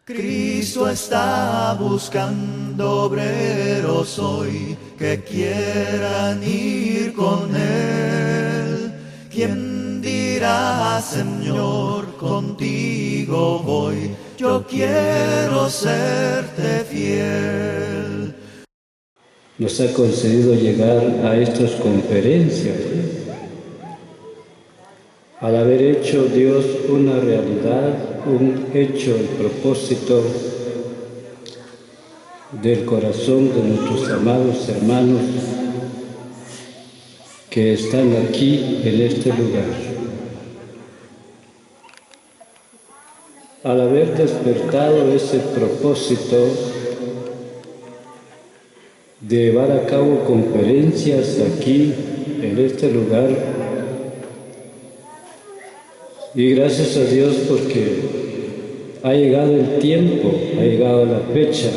Cristo está buscando obreros hoy que quieran ir con Él. ¿Quién dirá, Señor, contigo voy? Yo quiero serte fiel. Nos ha concedido llegar a estas conferencias. Al haber hecho Dios una realidad, un hecho, el propósito del corazón de nuestros amados hermanos que están aquí en este lugar. Al haber despertado ese propósito de llevar a cabo conferencias aquí en este lugar, y gracias a Dios porque ha llegado el tiempo, ha llegado la fecha.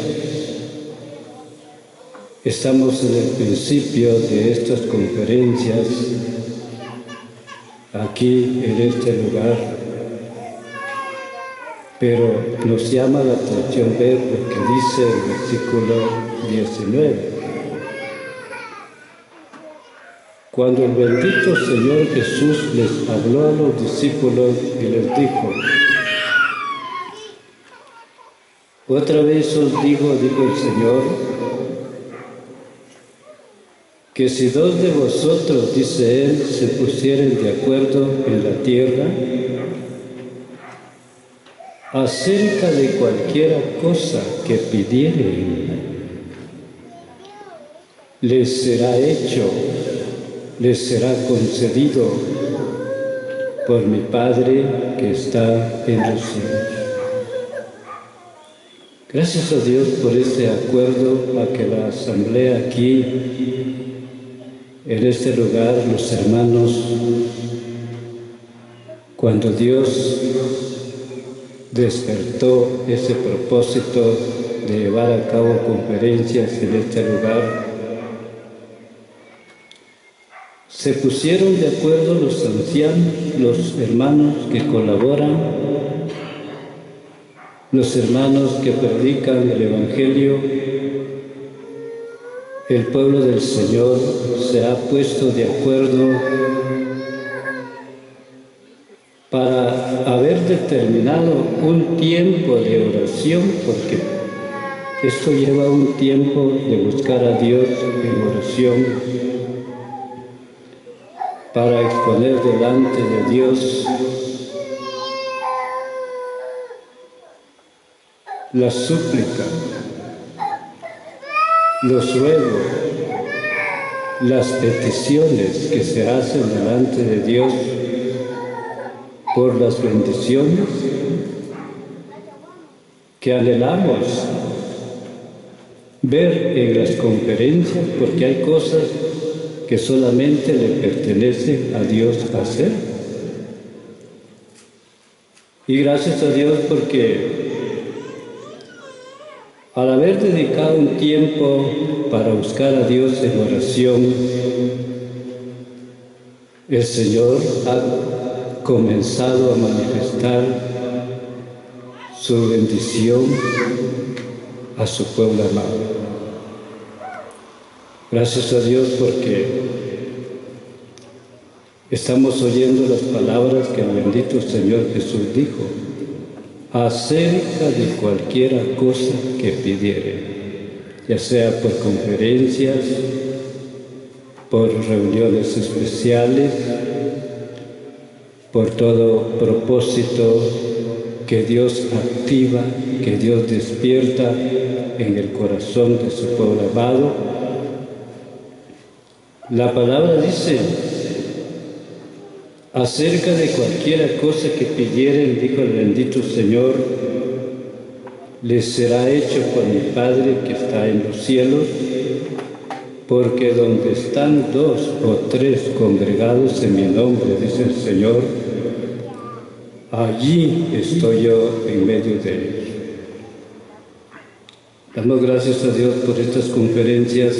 Estamos en el principio de estas conferencias aquí en este lugar, pero nos llama la atención ver lo que dice el versículo 19. Cuando el bendito Señor Jesús les habló a los discípulos y les dijo: otra vez os digo el Señor, que si dos de vosotros, dice Él, se pusieren de acuerdo en la tierra, acerca de cualquiera cosa que pidieren, les será hecho, les será concedido por mi Padre que está en los cielos. Gracias a Dios por este acuerdo a que la asamblea aquí, en este lugar, los hermanos, cuando Dios despertó ese propósito de llevar a cabo conferencias en este lugar, se pusieron de acuerdo los ancianos, los hermanos que colaboran, los hermanos que predican el Evangelio. El pueblo del Señor se ha puesto de acuerdo para haber determinado un tiempo de oración, porque esto lleva un tiempo de buscar a Dios en oración, para exponer delante de Dios la súplica, los ruegos, las peticiones que se hacen delante de Dios por las bendiciones que anhelamos ver en las conferencias, porque hay cosas que solamente le pertenece a Dios hacer. Y gracias a Dios porque al haber dedicado un tiempo para buscar a Dios en oración, el Señor ha comenzado a manifestar su bendición a su pueblo amado. Gracias a Dios porque estamos oyendo las palabras que el bendito Señor Jesús dijo acerca de cualquiera cosa que pidiere, ya sea por conferencias, por reuniones especiales, por todo propósito que Dios activa, que Dios despierta en el corazón de su pueblo amado. La palabra dice: acerca de cualquiera cosa que pidieren, dijo el bendito Señor, les será hecho por mi Padre que está en los cielos, porque donde están 2 o 3 congregados en mi nombre, dice el Señor, allí estoy yo en medio de ellos. Damos gracias a Dios por estas conferencias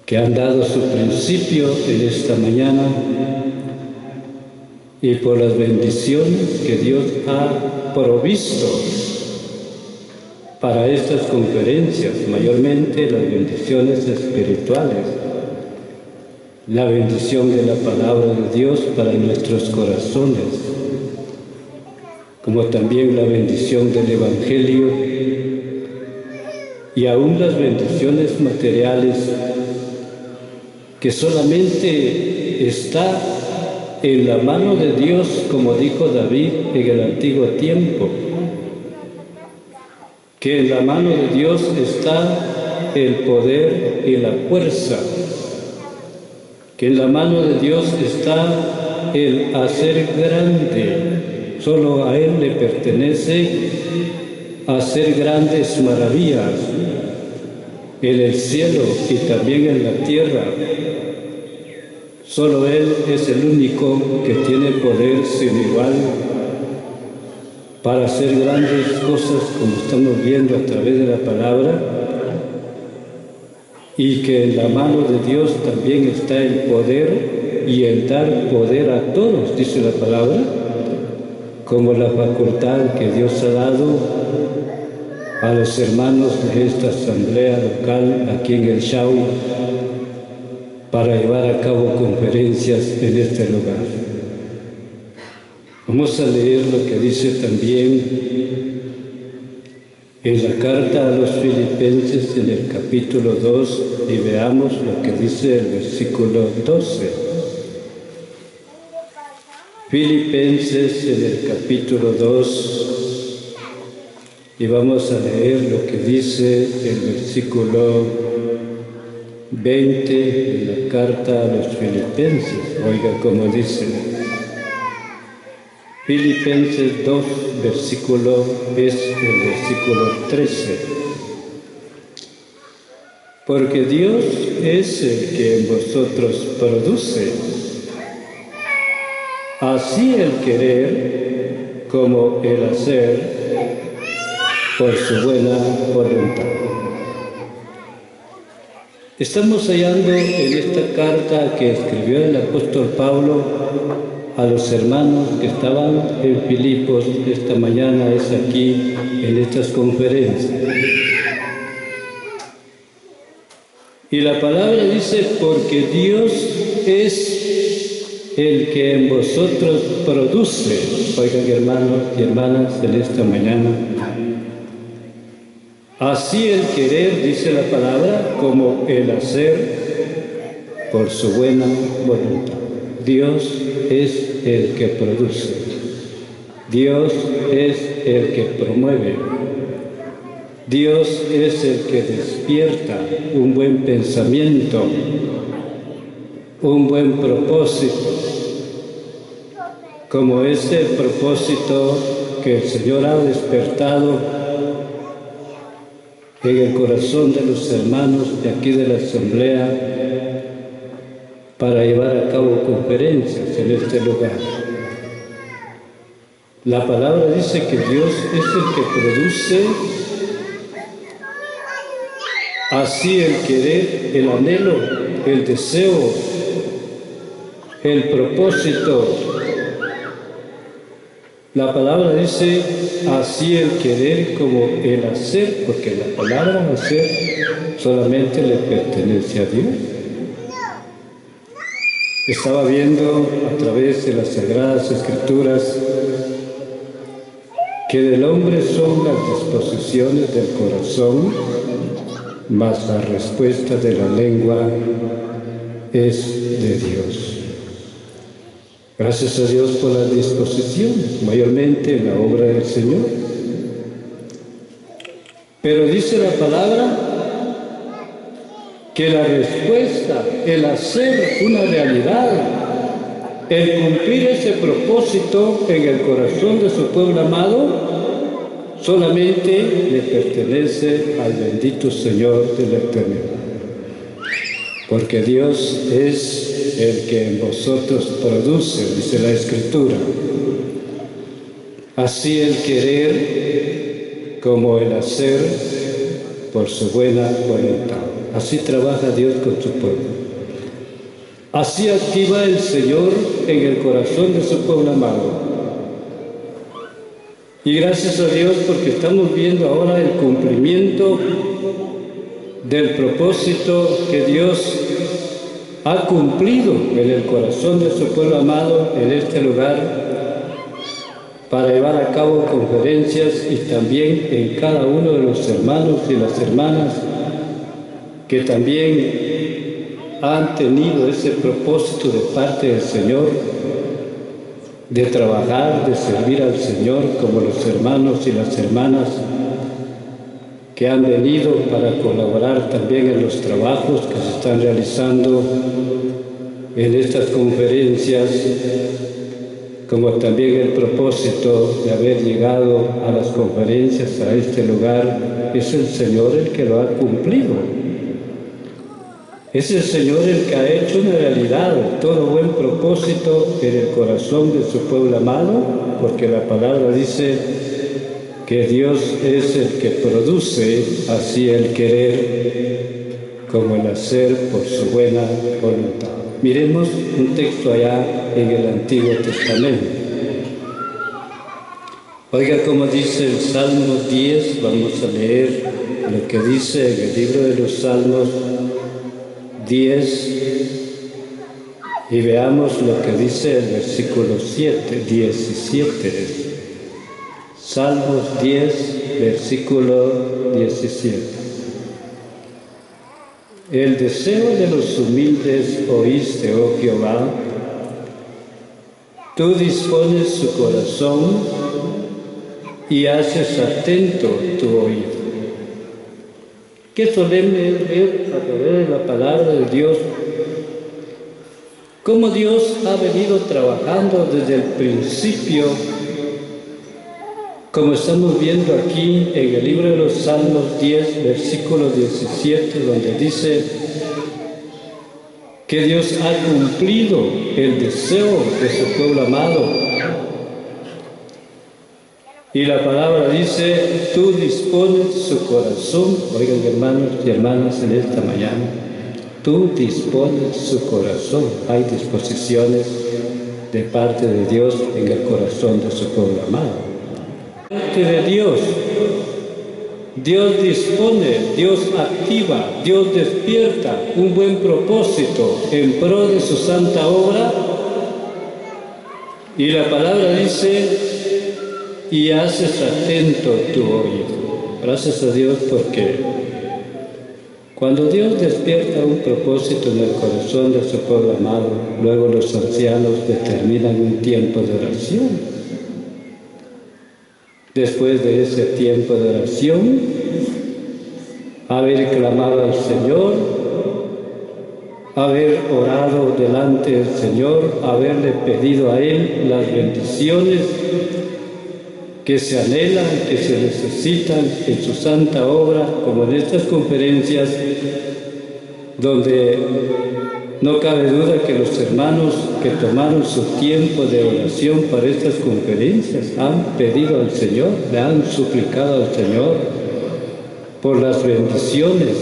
que han dado su principio en esta mañana, y por las bendiciones que Dios ha provisto para estas conferencias, mayormente las bendiciones espirituales, la bendición de la palabra de Dios para nuestros corazones, como también la bendición del Evangelio y aún las bendiciones materiales que solamente está en la mano de Dios, como dijo David en el antiguo tiempo, que en la mano de Dios está el poder y la fuerza, que en la mano de Dios está el hacer grande. Solo a Él le pertenece hacer grandes maravillas en el cielo y también en la tierra. Solo Él es el único que tiene poder sin igual para hacer grandes cosas, como estamos viendo a través de la palabra, y que en la mano de Dios también está el poder y el dar poder a todos, dice la palabra, como la facultad que Dios ha dado a los hermanos de esta asamblea local aquí en el Shau para llevar a cabo conferencias en este lugar. Vamos a leer lo que dice también en la carta a los Filipenses en el capítulo 2 y veamos lo que dice el versículo 12. Filipenses en el capítulo 2 y vamos a leer lo que dice el versículo 20 de la carta a los Filipenses. Oiga cómo dice. Filipenses 2, versículo, es el versículo 13. Porque Dios es el que en vosotros produce, así el querer como el hacer, por su buena voluntad. Estamos hallando en esta carta que escribió el apóstol Pablo a los hermanos que estaban en Filipos esta mañana, es aquí en estas conferencias. Y la palabra dice, porque Dios es el que en vosotros produce. Oigan, hermanos y hermanas, en esta mañana. Así el querer, dice la palabra, como el hacer por su buena voluntad. Dios es el que produce. Dios es el que promueve. Dios es el que despierta un buen pensamiento, un buen propósito, como ese propósito que el Señor ha despertado en el corazón de los hermanos de aquí de la asamblea para llevar a cabo conferencias en este lugar. La palabra dice que Dios es el que produce así el querer, el anhelo, el deseo, el propósito. La palabra dice así el querer como el hacer, porque la palabra hacer solamente le pertenece a Dios. Estaba viendo a través de las Sagradas Escrituras que del hombre son las disposiciones del corazón, mas la respuesta de la lengua es de Dios. Gracias a Dios por las disposiciones, mayormente en la obra del Señor. Pero dice la palabra que la respuesta, el hacer una realidad, el cumplir ese propósito en el corazón de su pueblo amado, solamente le pertenece al bendito Señor de la eternidad. Porque Dios es el que en vosotros produce, dice la Escritura. Así el querer como el hacer por su buena voluntad. Así trabaja Dios con su pueblo. Así activa el Señor en el corazón de su pueblo amado. Y gracias a Dios porque estamos viendo ahora el cumplimiento del propósito que Dios ha cumplido en el corazón de su pueblo amado en este lugar para llevar a cabo conferencias y también en cada uno de los hermanos y las hermanas que también han tenido ese propósito de parte del Señor de trabajar, de servir al Señor, como los hermanos y las hermanas que han venido para colaborar también en los trabajos que se están realizando en estas conferencias, como también el propósito de haber llegado a las conferencias a este lugar. Es el Señor el que lo ha cumplido. Es el Señor el que ha hecho una realidad todo buen propósito en el corazón de su pueblo amado, porque la palabra dice que Dios es el que produce así el querer como el hacer por su buena voluntad. Miremos un texto allá en el Antiguo Testamento. Oiga cómo dice el Salmo 10, vamos a leer lo que dice en el libro de los Salmos 10 y veamos lo que dice el versículo 17. Salmos 10, versículo 17. El deseo de los humildes oíste, oh Jehová. Tú dispones su corazón y haces atento tu oído. Qué solemne es ver a través de la palabra de Dios cómo Dios ha venido trabajando desde el principio, como estamos viendo aquí en el libro de los Salmos 10, versículo 17, donde dice que Dios ha cumplido el deseo de su pueblo amado. Y la palabra dice, tú dispones su corazón. Oigan, hermanos y hermanas, en esta mañana, tú dispones su corazón. Hay disposiciones de parte de Dios en el corazón de su pueblo amado. De Dios, Dios dispone, Dios activa, Dios despierta un buen propósito en pro de su santa obra. Y la palabra dice, y haces atento tu oído. Gracias a Dios porque cuando Dios despierta un propósito en el corazón de su pueblo amado, luego los ancianos determinan un tiempo de oración. Después de ese tiempo de oración, haber clamado al Señor, haber orado delante del Señor, haberle pedido a Él las bendiciones que se anhelan, que se necesitan en su santa obra, como en estas conferencias, donde no cabe duda que los hermanos que tomaron su tiempo de oración para estas conferencias han pedido al Señor, le han suplicado al Señor por las bendiciones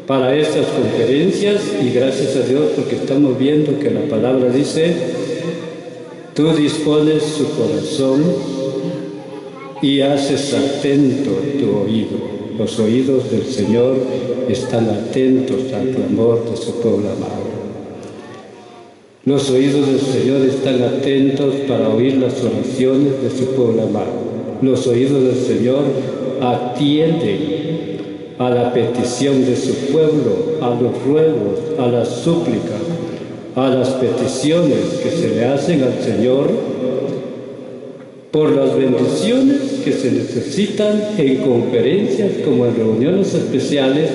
para estas conferencias, y gracias a Dios porque estamos viendo que la palabra dice, tú dispones su corazón y haces atento tu oído. Los oídos del Señor están atentos al clamor de su pueblo amado. Los oídos del Señor están atentos para oír las oraciones de su pueblo amado. Los oídos del Señor atienden a la petición de su pueblo, a los ruegos, a las súplicas, a las peticiones que se le hacen al Señor por las bendiciones que se necesitan en conferencias como en reuniones especiales,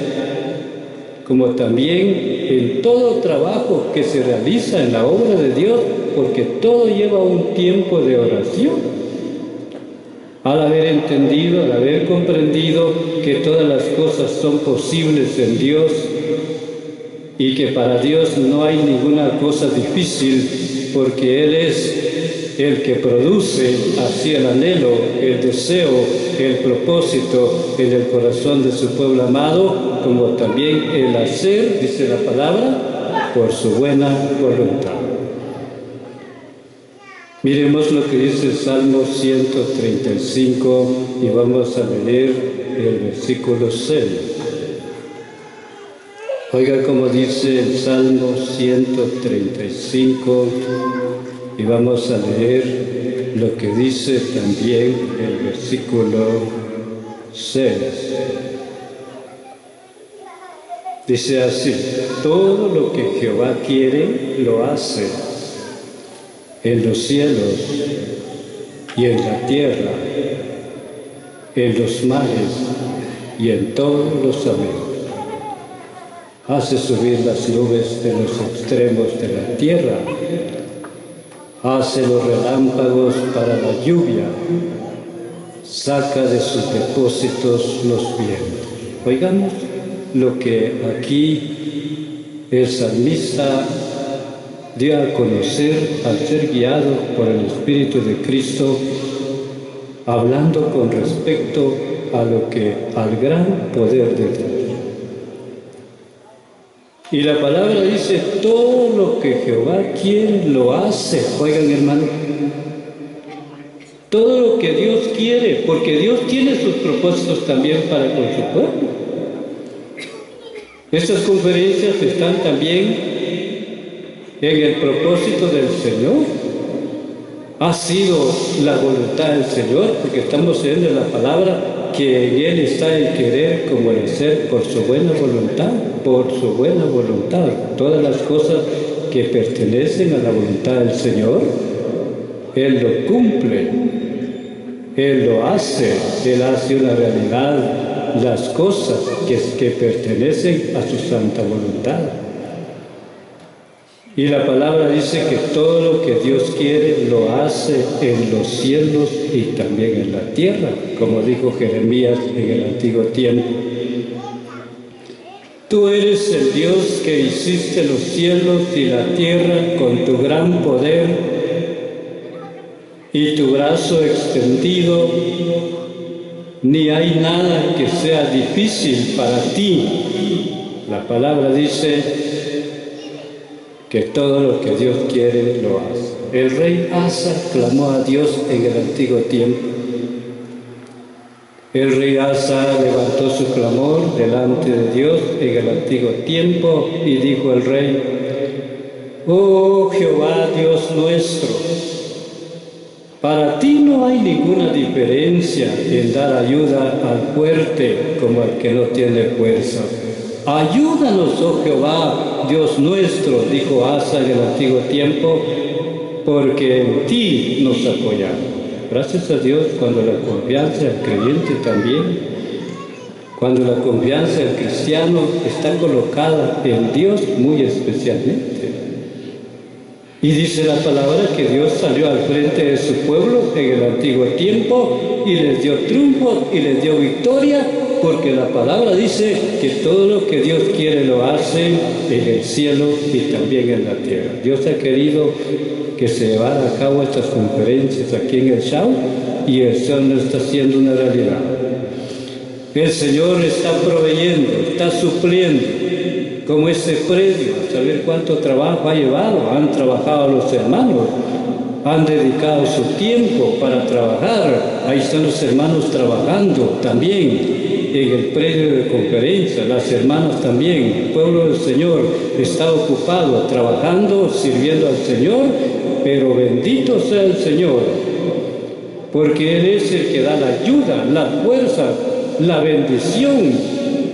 como también en todo trabajo que se realiza en la obra de Dios, porque todo lleva un tiempo de oración. Al haber entendido, al haber comprendido que todas las cosas son posibles en Dios y que para Dios no hay ninguna cosa difícil, porque Él es el que produce así el anhelo, el deseo, el propósito en el corazón de su pueblo amado, como también el hacer, dice la palabra, por su buena voluntad. Miremos lo que dice el Salmo 135 y vamos a leer el versículo 6. Oiga cómo dice el Salmo 135 y vamos a leer lo que dice también el versículo 6. Dice así: todo lo que Jehová quiere lo hace en los cielos y en la tierra, en los mares y en todos los abismos. Hace subir las nubes de los extremos de la tierra, hace los relámpagos para la lluvia, saca de sus depósitos los vientos. Oigamos lo que aquí el salmista dio a conocer al ser guiado por el Espíritu de Cristo, hablando con respecto al gran poder de Dios. Y la palabra dice: todo lo que Jehová quiere lo hace. Oigan, hermano, todo lo que Dios quiere, porque Dios tiene sus propósitos también para con su pueblo. Estas conferencias están también en el propósito del Señor. Ha sido la voluntad del Señor, porque estamos leyendo la palabra que en Él está el querer como el hacer por su buena voluntad, por su buena voluntad. Todas las cosas que pertenecen a la voluntad del Señor, Él lo cumple, Él lo hace, Él hace una realidad las cosas que pertenecen a su santa voluntad. Y la palabra dice que todo lo que Dios quiere lo hace en los cielos y también en la tierra, como dijo Jeremías en el antiguo tiempo. Tú eres el Dios que hiciste los cielos y la tierra con tu gran poder y tu brazo extendido. Ni hay nada que sea difícil para ti. La palabra dice que todo lo que Dios quiere lo hace. El rey Asa clamó a Dios en el antiguo tiempo. El rey Asa levantó su clamor delante de Dios en el antiguo tiempo y dijo el rey: oh Jehová Dios nuestro, para ti no hay ninguna diferencia en dar ayuda al fuerte como al que no tiene fuerza. Ayúdanos, oh Jehová, Dios nuestro, dijo Asa en el antiguo tiempo, porque en ti nos apoyamos. Gracias a Dios cuando la confianza del creyente también, cuando la confianza del cristiano está colocada en Dios muy especialmente. Y dice la palabra que Dios salió al frente de su pueblo en el antiguo tiempo y les dio triunfo y les dio victoria, porque la palabra dice que todo lo que Dios quiere lo hace en el cielo y también en la tierra. Dios ha querido que se llevaran a cabo estas conferencias aquí en el Shao y el Señor lo está haciendo una realidad. El Señor está proveyendo, está supliendo, como ese predio, a saber cuánto trabajo ha llevado. Han trabajado los hermanos, han dedicado su tiempo para trabajar. Ahí están los hermanos trabajando también en el predio de conferencia, las hermanas también. El pueblo del Señor está ocupado, trabajando, sirviendo al Señor, pero bendito sea el Señor, porque Él es el que da la ayuda, la fuerza, la bendición.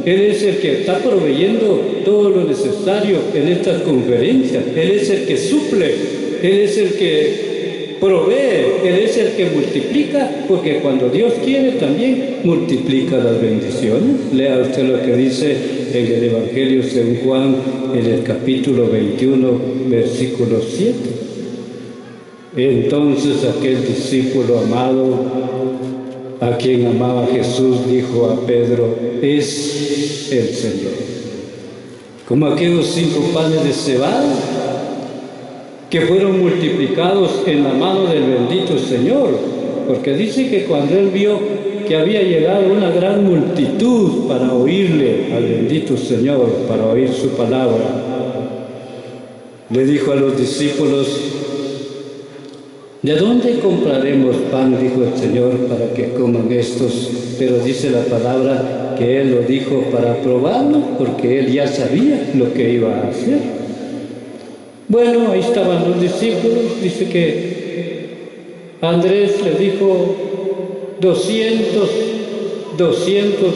Él es el que está proveyendo todo lo necesario en estas conferencias. Él es el que suple, Él es el que provee, Él es el que multiplica, porque cuando Dios quiere también multiplica las bendiciones. Lea usted lo que dice en el Evangelio según Juan, en el capítulo 21, versículo 7. Entonces aquel discípulo amado, a quien amaba Jesús, dijo a Pedro: es el Señor. Como aquellos 5 panes de cebada que fueron multiplicados en la mano del bendito Señor, porque dice que cuando Él vio que había llegado una gran multitud para oírle al bendito Señor, para oír su palabra, le dijo a los discípulos: ¿de dónde compraremos pan? Dijo el Señor, para que coman estos. Pero dice la palabra que Él lo dijo para probarlo, porque Él ya sabía lo que iba a hacer. Bueno, ahí estaban los discípulos. Dice que Andrés le dijo 200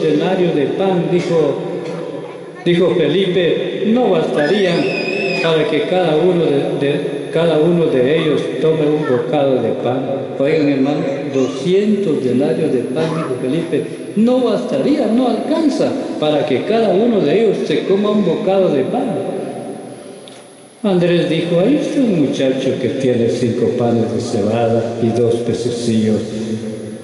denarios de pan. Dijo Felipe: no bastarían para que cada uno de ellos tome un bocado de pan. Oigan, hermano, 200 denarios de pan, dijo Felipe, no bastaría, no alcanza para que cada uno de ellos se coma un bocado de pan. Andrés dijo: ahí está un muchacho que tiene 5 panes de cebada y 2 pececillos.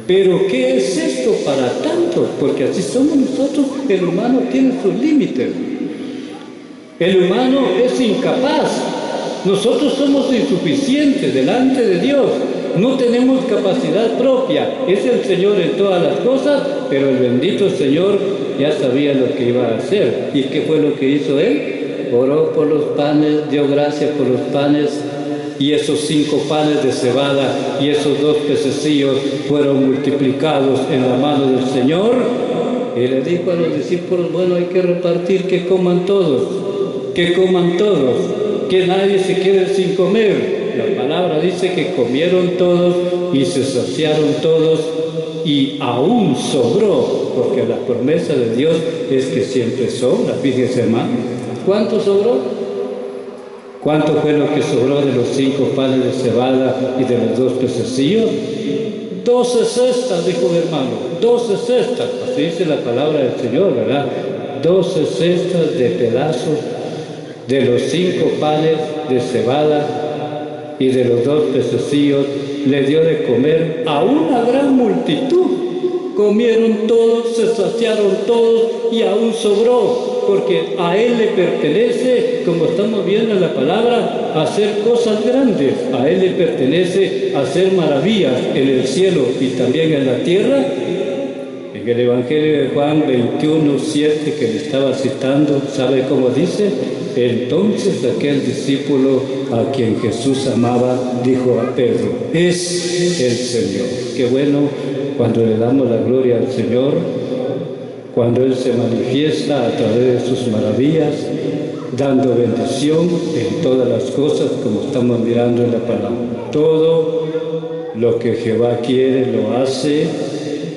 Pero ¿qué es esto para tanto? Porque así somos nosotros. El humano tiene sus límites. El humano es incapaz. Nosotros somos insuficientes delante de Dios. No tenemos capacidad propia. Es el Señor en todas las cosas, pero el bendito Señor ya sabía lo que iba a hacer. ¿Y qué fue lo que hizo Él? Oró por los panes, dio gracias por los panes, y esos 5 panes de cebada y esos 2 pececillos fueron multiplicados en la mano del Señor. Y le dijo a los discípulos: bueno, hay que repartir, que coman todos, que nadie se quede sin comer. La palabra dice que comieron todos y se saciaron todos, y aún sobró, porque la promesa de Dios es que siempre sobra. Fíjense, hermano, ¿cuánto sobró? ¿Cuánto fue lo que sobró de los 5 panes de cebada y de los 2 pececillos? 12 cestas, dijo mi hermano, 12 cestas. Así dice la palabra del Señor, ¿verdad? 12 cestas de pedazos de los 5 panes de cebada y de los 2 pececillos le dio de comer a una gran multitud. Comieron todos, se saciaron todos y aún sobró, porque a Él le pertenece, como estamos viendo en la palabra, hacer cosas grandes. A Él le pertenece hacer maravillas en el cielo y también en la tierra. En el Evangelio de Juan 21:7 que le estaba citando, ¿sabe cómo dice? Entonces aquel discípulo a quien Jesús amaba dijo a Pedro: es el Señor. Qué bueno cuando le damos la gloria al Señor, cuando Él se manifiesta a través de sus maravillas, dando bendición en todas las cosas, como estamos mirando en la palabra. Todo lo que Jehová quiere lo hace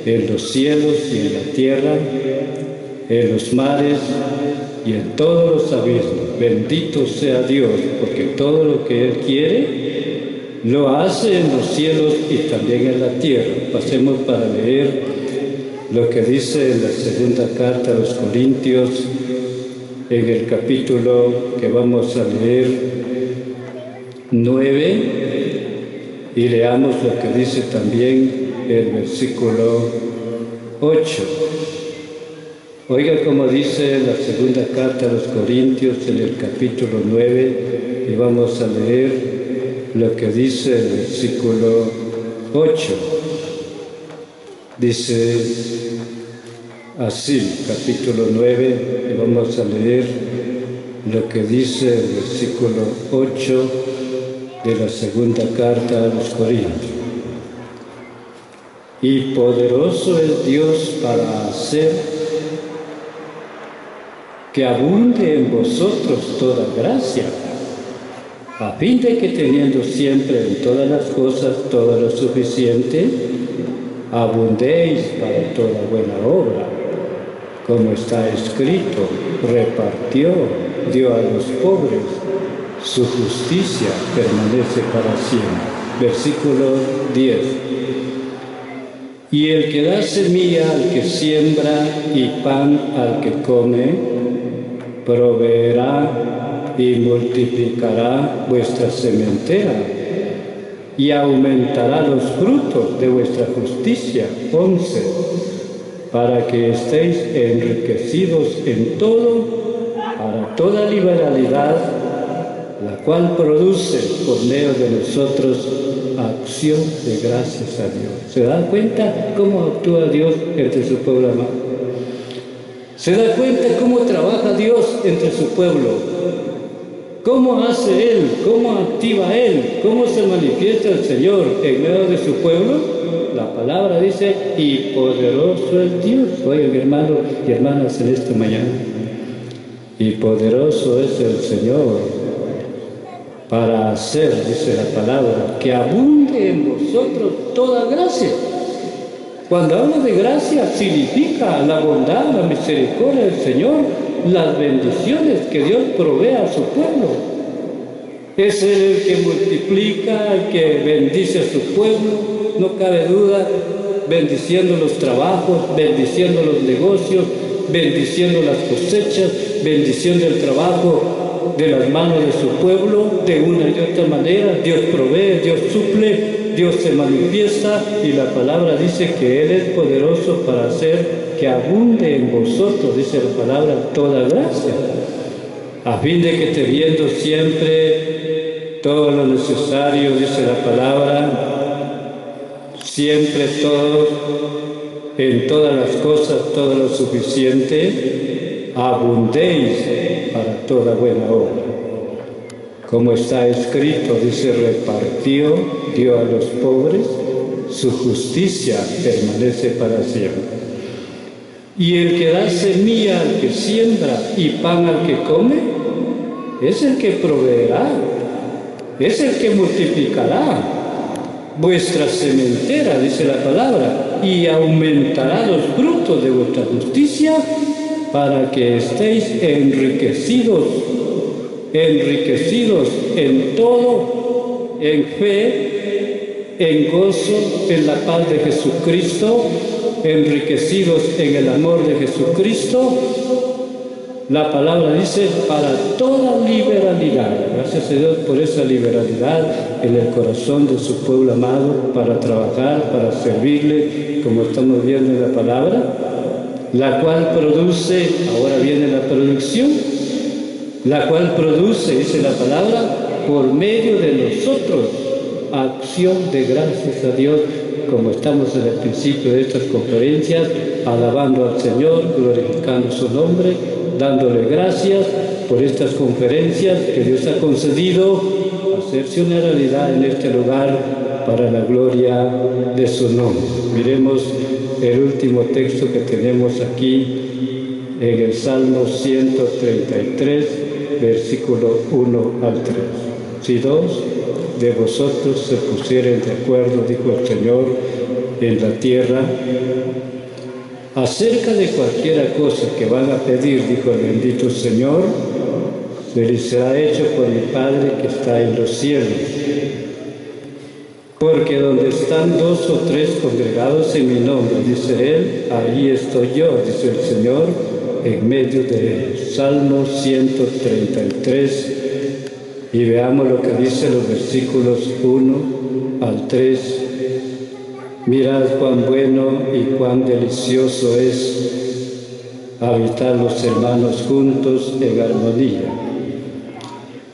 en los cielos y en la tierra, en los mares y en todos los abismos. Bendito sea Dios, porque todo lo que Él quiere lo hace en los cielos y también en la tierra. Pasemos para leer lo que dice en la segunda carta a los Corintios, en el capítulo que vamos a leer 9, y leamos lo que dice también el versículo 8. Oiga cómo dice la segunda carta a los Corintios en el capítulo 9, y vamos a leer lo que dice el versículo 8. Dice así, capítulo 9, y vamos a leer lo que dice el versículo 8 de la segunda carta a los Corintios. Y poderoso es Dios para hacer que abunde en vosotros toda gracia, a fin de que teniendo siempre en todas las cosas todo lo suficiente, abundéis para toda buena obra, como está escrito: repartió, dio a los pobres, su justicia permanece para siempre. Versículo 10. Y el que da semilla al que siembra y pan al que come, proveerá y multiplicará vuestra sementera y aumentará los frutos de vuestra justicia. 11. Para que estéis enriquecidos en todo, para toda liberalidad, la cual produce por medio de nosotros acción de gracias a Dios. ¿Se da cuenta cómo actúa Dios entre su pueblo amado? ¿Se da cuenta cómo trabaja Dios entre su pueblo? ¿Cómo hace Él? ¿Cómo activa Él? ¿Cómo se manifiesta el Señor en medio de su pueblo? La palabra dice, y poderoso es Dios. Oigan, hermanos y hermanas, en esta mañana. Y poderoso es el Señor para hacer, dice la palabra, que abunde en vosotros toda gracia. Cuando habla de gracia, significa la bondad, la misericordia del Señor, las bendiciones que Dios provee a su pueblo. Es Él el que multiplica, el que bendice a su pueblo, no cabe duda, bendiciendo los trabajos, bendiciendo los negocios, bendiciendo las cosechas, bendiciendo el trabajo de las manos de su pueblo, de una y otra manera. Dios provee, Dios suple, Dios se manifiesta, y la palabra dice que Él es poderoso para hacer que abunde en vosotros, dice la palabra, toda gracia, a fin de que teniendo siempre todo lo necesario, dice la palabra, siempre todo, en todas las cosas, todo lo suficiente, abundéis para toda buena obra. Como está escrito, dice, repartió, dio a los pobres, su justicia permanece para siempre. Y el que da semilla al que siembra y pan al que come, es el que proveerá, es el que multiplicará vuestra sementera, dice la palabra, y aumentará los frutos de vuestra justicia para que estéis enriquecidos en todo, en fe, en gozo, en la paz de Jesucristo, enriquecidos en el amor de Jesucristo. La palabra dice, para toda liberalidad. Gracias a Dios por esa liberalidad en el corazón de su pueblo amado, para trabajar, para servirle, como estamos viendo en la palabra, la cual produce, ahora viene la producción, la cual produce, dice la palabra, por medio de nosotros, acción de gracias a Dios, como estamos en el principio de estas conferencias, alabando al Señor, glorificando su nombre, dándole gracias por estas conferencias que Dios ha concedido, hacerse una realidad en este lugar para la gloria de su nombre. Miremos el último texto que tenemos aquí en el Salmo 133, versículo 1 al 3. Si dos de vosotros se pusieren de acuerdo, dijo el Señor, en la tierra, acerca de cualquiera cosa que van a pedir, dijo el bendito Señor, se les será hecho por mi Padre que está en los cielos. Porque donde están dos o tres congregados en mi nombre, dice Él, allí estoy yo, dice el Señor, en medio de ellos. Salmo 133, y veamos lo que dice los versículos 1 al 3. Mirad cuán bueno y cuán delicioso es habitar los hermanos juntos en armonía.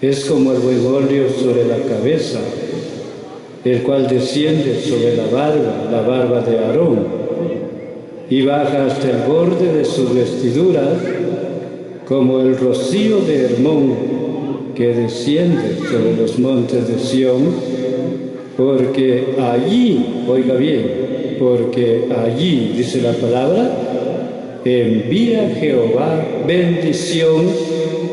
Es como el buen óleo sobre la cabeza, el cual desciende sobre la barba de Aarón, y baja hasta el borde de sus vestiduras, como el rocío de Hermón que desciende sobre los montes de Sión, porque allí, oiga bien, porque allí, dice la palabra, envía Jehová bendición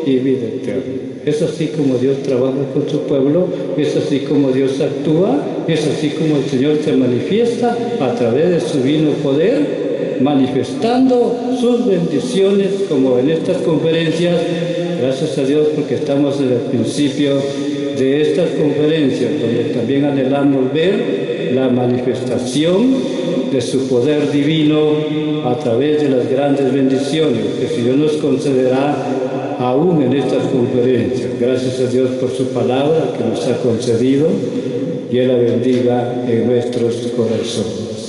y vida eterna. Es así como Dios trabaja con su pueblo, es así como Dios actúa, es así como el Señor se manifiesta a través de su divino poder, manifestando sus bendiciones, como en estas conferencias. Gracias a Dios porque estamos en el principio de estas conferencias, donde también anhelamos ver la manifestación de su poder divino a través de las grandes bendiciones que el Señor nos concederá aún en estas conferencias. Gracias a Dios por su palabra que nos ha concedido, y Él la bendiga en nuestros corazones.